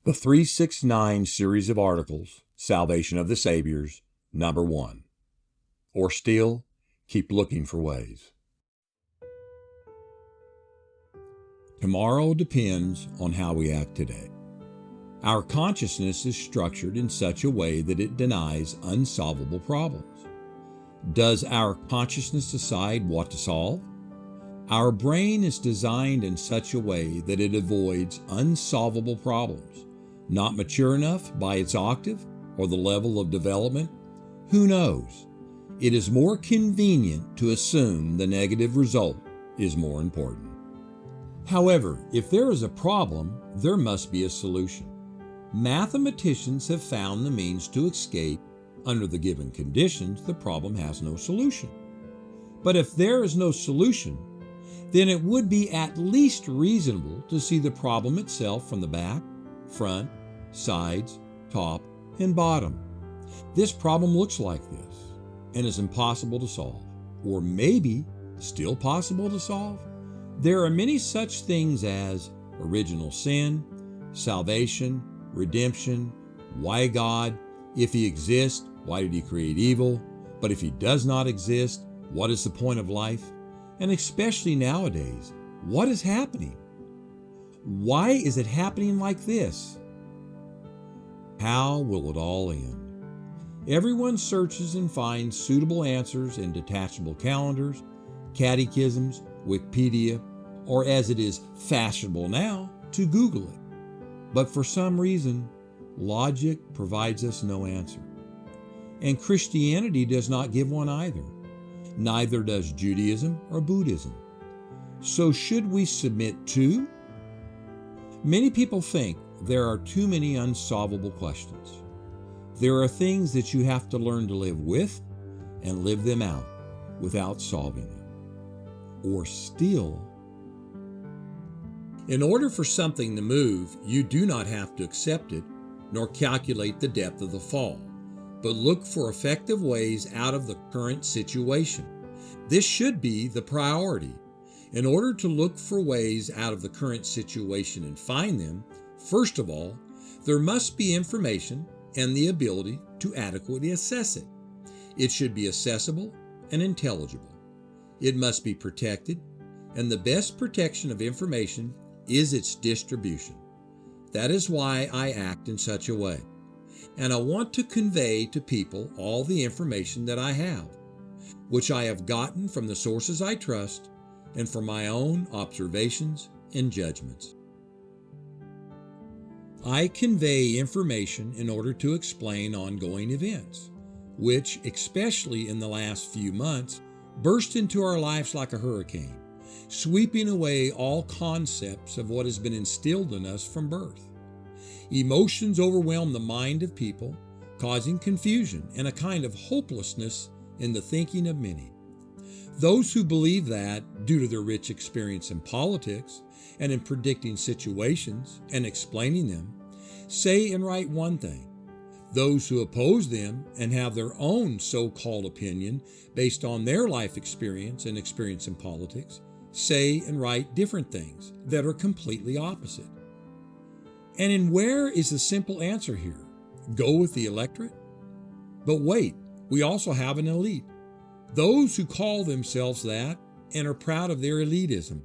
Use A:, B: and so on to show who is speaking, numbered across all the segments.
A: The 369 series of articles, Salvation of the Saviors, number 1. Or still, keep looking for ways. Tomorrow depends on how we act today. Our consciousness is structured in such a way that it denies unsolvable problems. Does our consciousness decide what to solve? Our brain is designed in such a way that it avoids unsolvable problems. Not mature enough by its octave or the level of development? Who knows? It is more convenient to assume the negative result is more important. However, if there is a problem, there must be a solution. Mathematicians have found the means to escape. Under the given conditions, the problem has no solution. But if there is no solution, then it would be at least reasonable to see the problem itself from the back, front, sides, top, and bottom. This problem looks like this and is impossible to solve, or maybe still possible to solve. There are many such things as original sin, salvation, redemption, why God, if He exists, why did He create evil? But if He does not exist, what is the point of life? And especially nowadays, what is happening? Why is it happening like this? How will it all end? Everyone searches and finds suitable answers in detachable calendars, catechisms, Wikipedia, or as it is fashionable now, to Google it. But for some reason, logic provides us no answer. And Christianity does not give one either. Neither does Judaism or Buddhism. So should we submit to? Many people think there are too many unsolvable questions. There are things that you have to learn to live with and live them out without solving them. Or still, in order for something to move, you do not have to accept it nor calculate the depth of the fall, but look for effective ways out of the current situation. This should be the priority. In order to look for ways out of the current situation and find them, first of all, there must be information and the ability to adequately assess it. It should be accessible and intelligible. It must be protected, and the best protection of information is its distribution. That is why I act in such a way. And I want to convey to people all the information that I have, which I have gotten from the sources I trust and from my own observations and judgments. I convey information in order to explain ongoing events, which, especially in the last few months, burst into our lives like a hurricane, sweeping away all concepts of what has been instilled in us from birth. Emotions overwhelm the mind of people, causing confusion and a kind of hopelessness in the thinking of many. Those who believe that, due to their rich experience in politics and in predicting situations and explaining them, say and write one thing. Those who oppose them and have their own so-called opinion based on their life experience and experience in politics say and write different things that are completely opposite. And in where is the simple answer here? Go with the electorate? But wait, we also have an elite. Those who call themselves that and are proud of their elitism,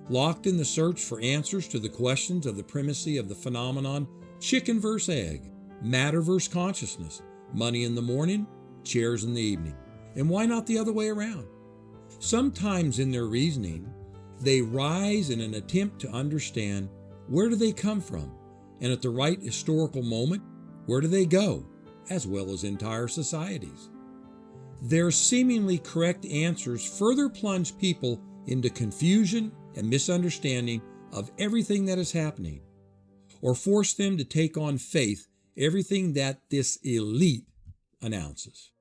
A: locked in the search for answers to the questions of the primacy of the phenomenon chicken versus egg, matter versus consciousness, money in the morning, chairs in the evening, and why not the other way around? Sometimes in their reasoning, they rise in an attempt to understand where do they come from, and at the right historical moment, where do they go, as well as entire societies. Their seemingly correct answers further plunge people into confusion and misunderstanding of everything that is happening, or force them to take on faith everything that this elite announces.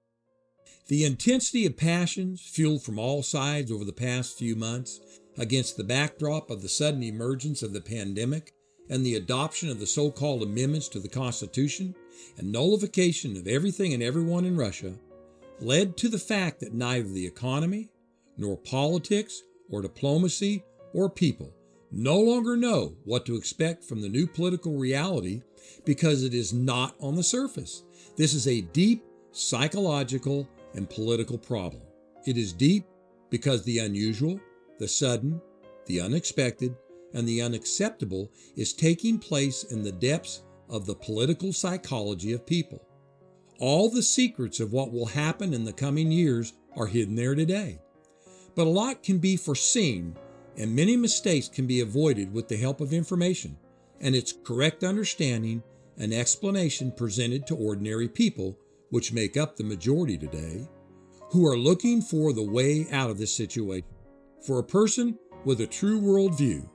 A: The intensity of passions fueled from all sides over the past few months against the backdrop of the sudden emergence of the pandemic and the adoption of the so-called amendments to the Constitution and nullification of everything and everyone in Russia led to the fact that neither the economy, nor politics, or diplomacy, or people no longer know what to expect from the new political reality because it is not on the surface. This is a deep psychological and political problem. It is deep because the unusual, the sudden, the unexpected, and the unacceptable is taking place in the depths of the political psychology of people. All the secrets of what will happen in the coming years are hidden there today. But a lot can be foreseen, and many mistakes can be avoided with the help of information and its correct understanding and explanation presented to ordinary people, which make up the majority today, who are looking for the way out of this situation. For a person with a true worldview,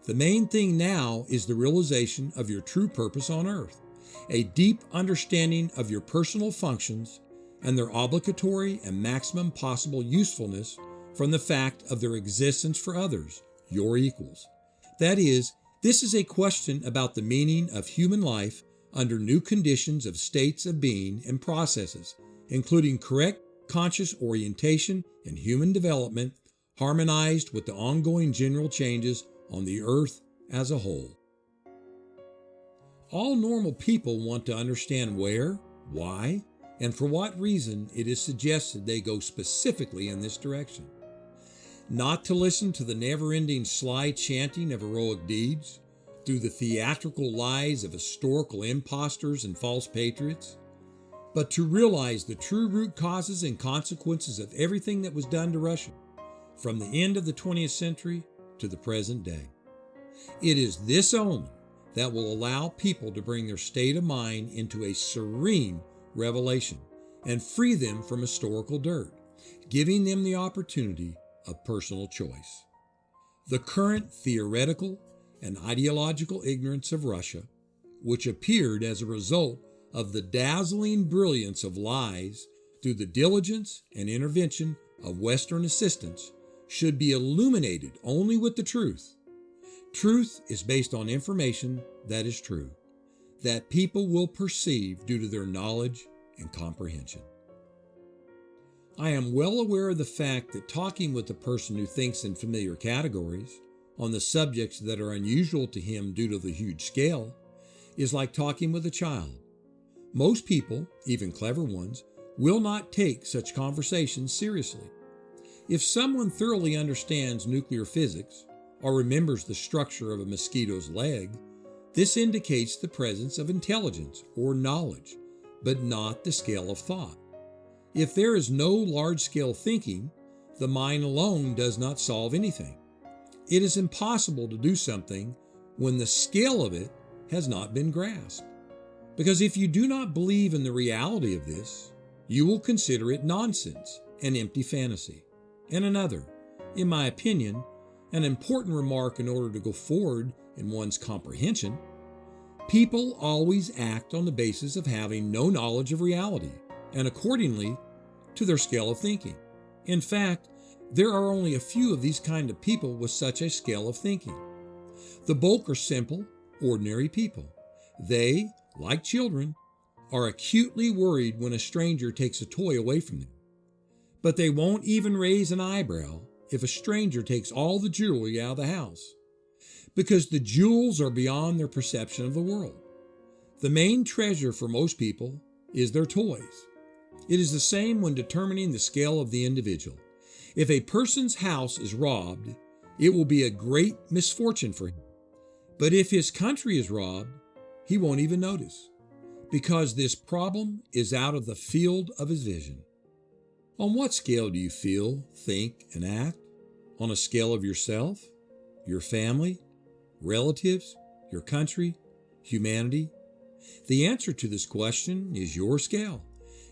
A: the main thing now is the realization of your true purpose on earth, a deep understanding of your personal functions and their obligatory and maximum possible usefulness from the fact of their existence for others, your equals. That is, this is a question about the meaning of human life under new conditions of states of being and processes, including correct conscious orientation in human development, harmonized with the ongoing general changes on the earth as a whole. All normal people want to understand where, why, and for what reason it is suggested they go specifically in this direction. Not to listen to the never-ending sly chanting of heroic deeds, through the theatrical lies of historical impostors and false patriots, but to realize the true root causes and consequences of everything that was done to Russia, from the end of the 20th century to the present day. It is this only that will allow people to bring their state of mind into a serene revelation and free them from historical dirt, giving them the opportunity of personal choice. The current theoretical and ideological ignorance of Russia, which appeared as a result of the dazzling brilliance of lies through the diligence and intervention of Western assistance, should be illuminated only with the truth. Truth is based on information that is true, that people will perceive due to their knowledge and comprehension. I am well aware of the fact that talking with a person who thinks in familiar categories on the subjects that are unusual to him due to the huge scale is like talking with a child. Most people, even clever ones, will not take such conversations seriously. If someone thoroughly understands nuclear physics or remembers the structure of a mosquito's leg, this indicates the presence of intelligence or knowledge, but not the scale of thought. If there is no large-scale thinking, the mind alone does not solve anything. It is impossible to do something when the scale of it has not been grasped. Because if you do not believe in the reality of this, you will consider it nonsense and empty fantasy. And another, in my opinion, an important remark in order to go forward in one's comprehension, people always act on the basis of having no knowledge of reality, and accordingly to their scale of thinking. In fact, there are only a few of these kind of people with such a scale of thinking. The bulk are simple, ordinary people. They, like children, are acutely worried when a stranger takes a toy away from them. But they won't even raise an eyebrow if a stranger takes all the jewelry out of the house, because the jewels are beyond their perception of the world. The main treasure for most people is their toys. It is the same when determining the scale of the individual. If a person's house is robbed, it will be a great misfortune for him. But if his country is robbed, he won't even notice, because this problem is out of the field of his vision. On what scale do you feel, think, and act? On a scale of yourself, your family, relatives, your country, humanity? The answer to this question is your scale.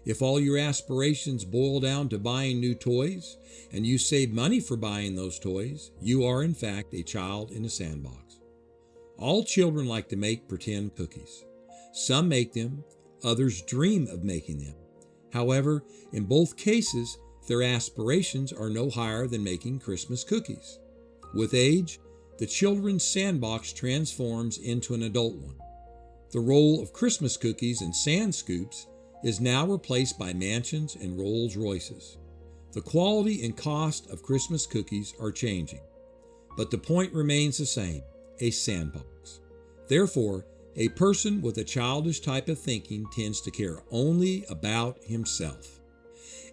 A: If all your aspirations boil down to buying new toys, and you save money for buying those toys, you are in fact a child in a sandbox. All children like to make pretend cookies. Some make them, others dream of making them. However, in both cases, their aspirations are no higher than making Christmas cookies. With age, the children's sandbox transforms into an adult one. The role of Christmas cookies and sand scoops is now replaced by mansions and Rolls Royces. The quality and cost of Christmas cookies are changing, but the point remains the same, a sandbox. Therefore, A person with a childish type of thinking tends to care only about himself.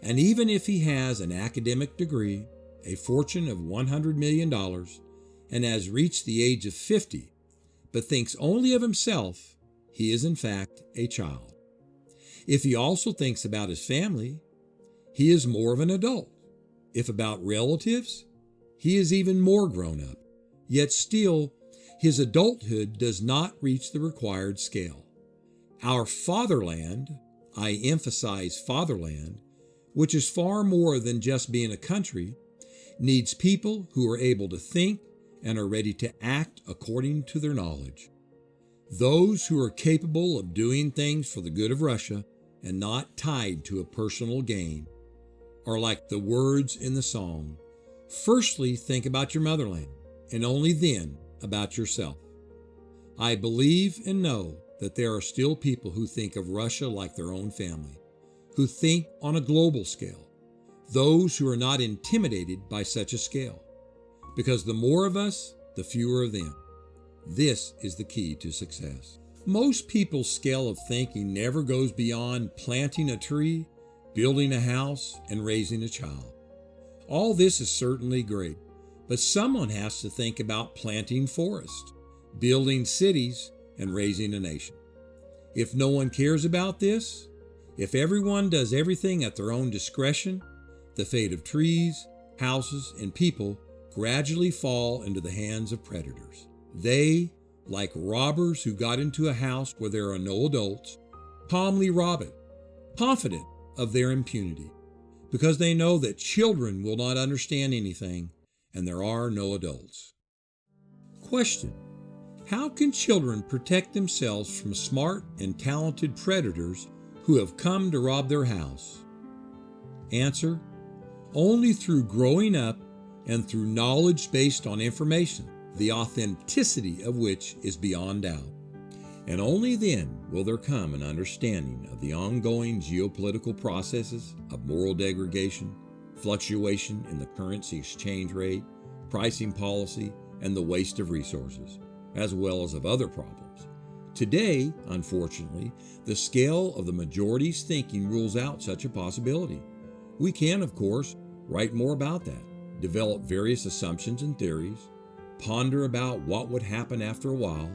A: And even if he has an academic degree, a fortune of $100 million, and has reached the age of 50, but thinks only of himself, he is in fact a child. If he also thinks about his family, he is more of an adult. If about relatives, he is even more grown up. Yet still, his adulthood does not reach the required scale. Our fatherland, I emphasize fatherland, which is far more than just being a country, needs people who are able to think and are ready to act according to their knowledge. Those who are capable of doing things for the good of Russia and not tied to a personal gain are like the words in the song, "Firstly, think about your motherland, and only then about yourself." I believe and know that there are still people who think of Russia like their own family, who think on a global scale, those who are not intimidated by such a scale, because the more of us, the fewer of them. This is the key to success. Most people's scale of thinking never goes beyond planting a tree, building a house, and raising a child. All this is certainly great, but someone has to think about planting forests, building cities, and raising a nation. If no one cares about this, if everyone does everything at their own discretion, the fate of trees, houses, and people gradually fall into the hands of predators. They, like robbers who got into a house where there are no adults, calmly rob it, confident of their impunity, because they know that children will not understand anything and there are no adults. Question: how can children protect themselves from smart and talented predators who have come to rob their house? Answer: only through growing up and through knowledge based on information, the authenticity of which is beyond doubt. And only then will there come an understanding of the ongoing geopolitical processes of moral degradation, fluctuation in the currency exchange rate, pricing policy, and the waste of resources, as well as of other problems. Today, unfortunately, the scale of the majority's thinking rules out such a possibility. We can, of course, write more about that, develop various assumptions and theories, ponder about what would happen after a while,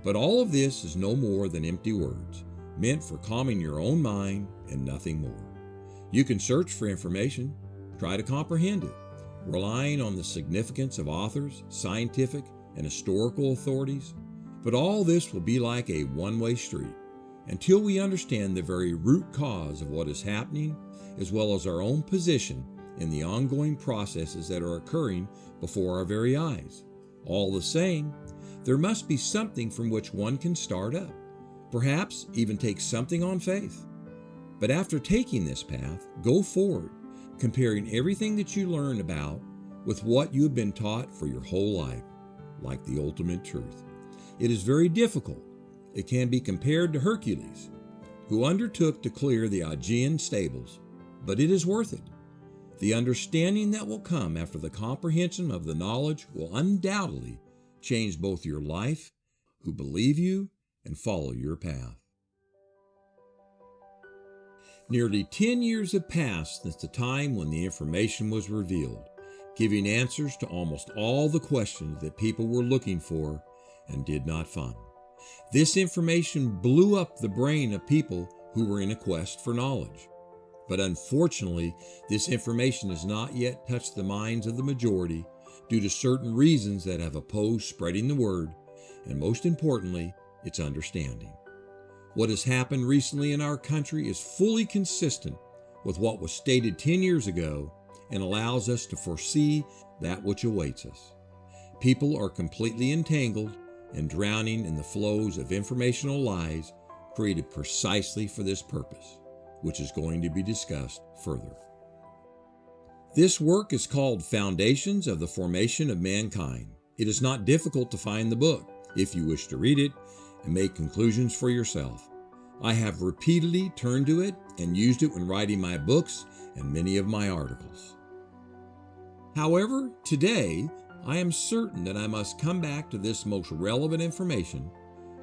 A: but all of this is no more than empty words, meant for calming your own mind and nothing more. You can search for information, try to comprehend it, relying on the significance of authors, scientific and historical authorities, but all this will be like a one-way street until we understand the very root cause of what is happening, as well as our own position in the ongoing processes that are occurring before our very eyes. All the same, there must be something from which one can start up, perhaps even take something on faith. But after taking this path, go forward, comparing everything that you learn about with what you have been taught for your whole life, like the ultimate truth. It is very difficult. It can be compared to Hercules, who undertook to clear the Aegean stables, but it is worth it. The understanding that will come after the comprehension of the knowledge will undoubtedly change both your life, who believe you, and follow your path. Nearly 10 years have passed since the time when the information was revealed, giving answers to almost all the questions that people were looking for and did not find. This information blew up the brain of people who were in a quest for knowledge. But unfortunately, this information has not yet touched the minds of the majority due to certain reasons that have opposed spreading the word, and most importantly, its understanding. What has happened recently in our country is fully consistent with what was stated 10 years ago and allows us to foresee that which awaits us. People are completely entangled and drowning in the flows of informational lies created precisely for this purpose, which is going to be discussed further. This work is called Foundations of the Formation of Mankind. It is not difficult to find the book if you wish to read it and make conclusions for yourself. I have repeatedly turned to it and used it when writing my books and many of my articles. However, today I am certain that I must come back to this most relevant information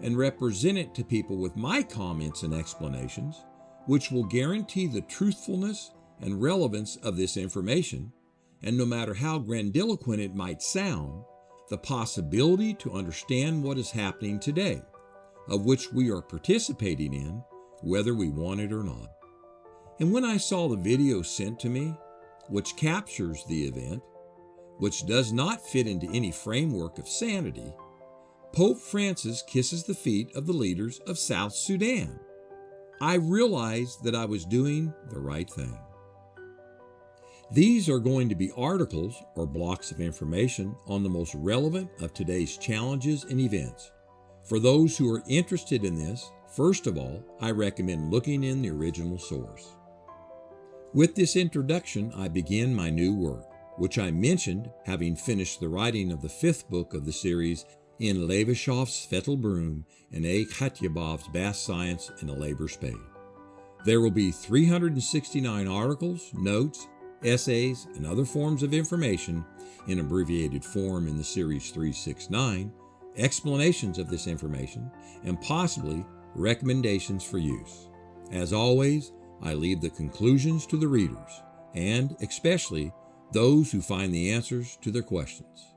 A: and represent it to people with my comments and explanations, which will guarantee the truthfulness and relevance of this information, and no matter how grandiloquent it might sound, the possibility to understand what is happening today, of which we are participating in, whether we want it or not. And when I saw the video sent to me, which captures the event, which does not fit into any framework of sanity, Pope Francis kisses the feet of the leaders of South Sudan, I realized that I was doing the right thing. These are going to be articles or blocks of information on the most relevant of today's challenges and events. For those who are interested in this, first of all, I recommend looking in the original source. With this introduction, I begin my new work, which I mentioned having finished the writing of the 5th book of the series in Levashov's Vettelbrumm and A. Katyabov's Bath Science and a Labor Spade. There will be 369 articles, notes, essays, and other forms of information in abbreviated form in the series 369, explanations of this information, and possibly recommendations for use. As always, I leave the conclusions to the readers, and especially those who find the answers to their questions.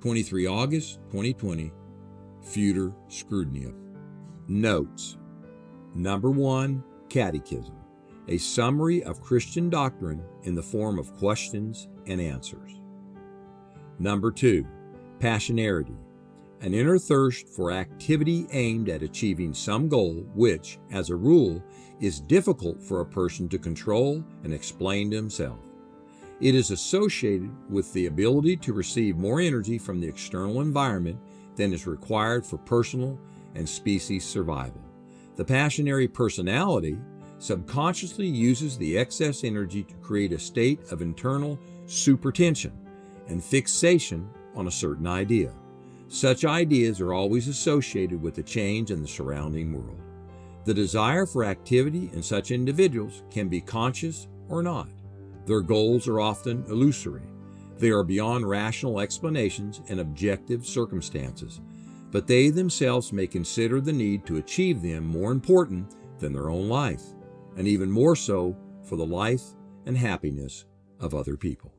A: 23 August 2020, Feodor Shkrudnev. Notes. Number 1, Catechism, a summary of Christian doctrine in the form of questions and answers. Number 2, Passionarity, an inner thirst for activity aimed at achieving some goal which, as a rule, is difficult for a person to control and explain to himself. It is associated with the ability to receive more energy from the external environment than is required for personal and species survival. The passionary personality subconsciously uses the excess energy to create a state of internal supertension and fixation on a certain idea. Such ideas are always associated with a change in the surrounding world. The desire for activity in such individuals can be conscious or not. Their goals are often illusory. They are beyond rational explanations and objective circumstances, but they themselves may consider the need to achieve them more important than their own life, and even more so for the life and happiness of other people.